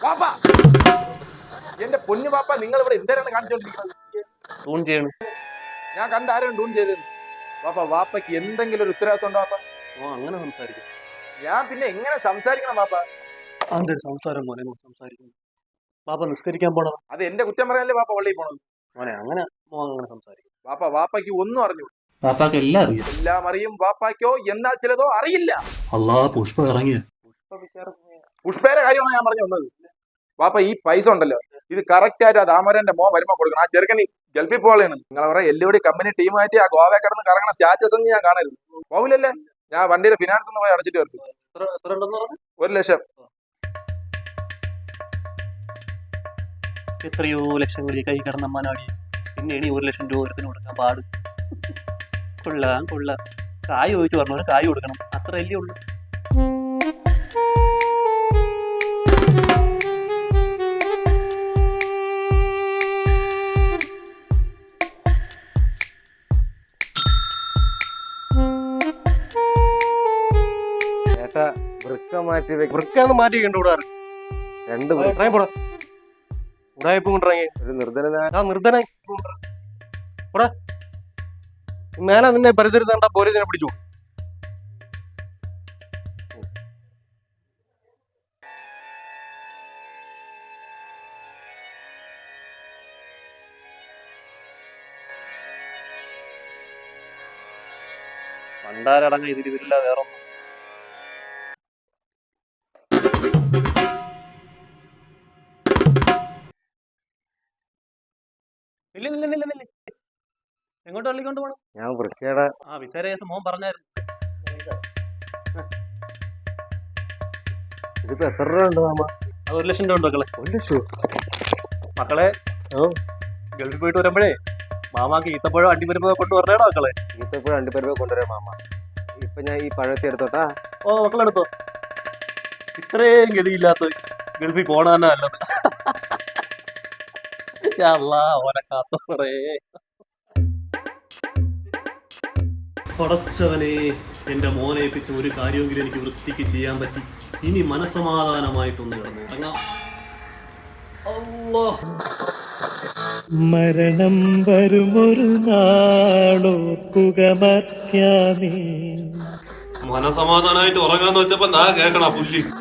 വാപ്പ, എന്റെ പൊന്നു വാപ്പ, നിങ്ങൾ ഇവിടെ എന്താണ് കാണിച്ചോണ്ടിരിക്കുന്നത്? ടൂൺ ചെയ്യണം. ഞാൻ കണ്ട ആരും ടൂൺ ചെയ്തത്. വാപ്പ, വാപ്പയ്ക്ക് എന്തെങ്കിലും ഒരു ഉത്തരവാദിത്വം ഉണ്ടോ വാപ്പ? ഓ അങ്ങനെ സംസാരിക്കും. ഞാൻ പിന്നെ എങ്ങനെ സംസാരിക്കണം വാപ്പ? അതിന്റെ ഒരു സംസാരം മോനെ സംസാരിക്കുന്നു. പാപ്പ നിസ്കരിക്കാൻ പോണം. അത് എന്റെ കുറ്റം പറയാനല്ലേ വാപ്പ പള്ളിയിൽ പോണത്? മോനെ അങ്ങനെ അങ്ങനെ സംസാരിക്കും. വാപ്പ, വാപ്പയ്ക്ക് ഒന്നും അറിഞ്ഞു. പാപ്പാക്ക് എല്ലാം അറിയാം. എല്ലാം അറിയും വാപ്പാക്കോ, എന്നാൽ ചിലതോ അറിയില്ല. അല്ലാ, പുഷ്പ ഇറങ്ങിയ പുഷ്പയുടെ കാര്യമാണ് ഞാൻ പറഞ്ഞു വന്നത്. വാപ്പ, ഈ പൈസ ഉണ്ടല്ലോ, ഇത് കറക്റ്റ് ആയിട്ട് ആ ദാമോദരന്റെ മോൻ വരുമ്പോ കൊടുക്കണം. ആ ചെറുക്കന് ഗൾഫിൽ പോകാനാണ്. നിങ്ങൾ അവരെ എല്ലുകൂടി കമ്പനി ടീമായിട്ട് ആ ഗോവ കിടന്ന് കറങ്ങണ സ്റ്റാറ്റസ് ഒന്നും ഞാൻ കാണരുത്. പോകില്ലല്ലേ? ഞാൻ വണ്ടിയുടെ ഫിനാൻസ് ഒന്ന് പോയി അടച്ചിട്ട് വരും. 1 ലക്ഷം. എത്രയോ ലക്ഷങ്ങളിൽ കൈ കിടന്ന അമ്മാനാടി പിന്നെ ഇനി 1 ലക്ഷം രൂപ ഒരുത്തിന് കൊടുക്കാൻ പാട്. കൊള്ളാം കൊള്ളാം. കായ് ചോദിച്ചു പറഞ്ഞവര് കായ് കൊടുക്കണം, അത്രയല്ലേ ഉള്ളൂ. വൃക്കാന്ന് മാറ്റി കണ്ടുകൂടാറ്. രണ്ട് ഉടായ്പ കൊണ്ടിറങ്ങി ഒരു നിർധന നിർധനായി മേലെ നിന്നെ പരിസരത്ത് കണ്ട പോലീസിനെ പിടിച്ചു. പണ്ടാരടങ്ങ ഇതിൽ വരില്ല വേറെ ഒന്നും. ഇല്ല എങ്ങോട്ട് തള്ളിക്കൊണ്ട് പോകണം? ഞാൻ വൃക്കയുടെ ആ വിചാരേസം മോൻ പറഞ്ഞായിരുന്നു. ഇതിപ്പോ എത്ര രൂപ ഉണ്ട് മാമ? അത് 1 ലക്ഷം രൂപ ഉണ്ട് മക്കളെ. 1 ലക്ഷം? മക്കളെ ഗൾഫിൽ പോയിട്ട് വരുമ്പോഴേ മാമാക്ക് ഈത്തപ്പഴം അണ്ടിപ്പരിപ്പ് കൊണ്ട് പറഞ്ഞേടാ മക്കളെ. ഈത്തപ്പഴം അണ്ടിപ്പരിപ്പ് കൊണ്ടുവരാം മാമ. ഇപ്പൊ ഞാൻ ഈ പഴത്തി എടുത്തോട്ടാ. ഓ മക്കളെടുത്തോ. ഇത്രയും ഗതിയില്ലാത്ത ഗൾഫിൽ പോണ തന്നെ നല്ലത്. ഓനെ കാത്തോറേ. പടച്ചവനെ, എന്റെ മോനെ ഏൽപ്പിച്ച ഒരു കാര്യമെങ്കിലും എനിക്ക് വൃത്തിക്ക് ചെയ്യാൻ പറ്റി. ഇനി മനസമാധാനമായിട്ടൊന്ന് കിടന്നു തുടങ്ങാം. മരണം വരുമൊരു നാളോർക്കുക മർത്യാനീ. മനസമാധാനമായിട്ട് ഉറങ്ങാന്ന് വെച്ചപ്പോ കേക്കണ പുല്ലി.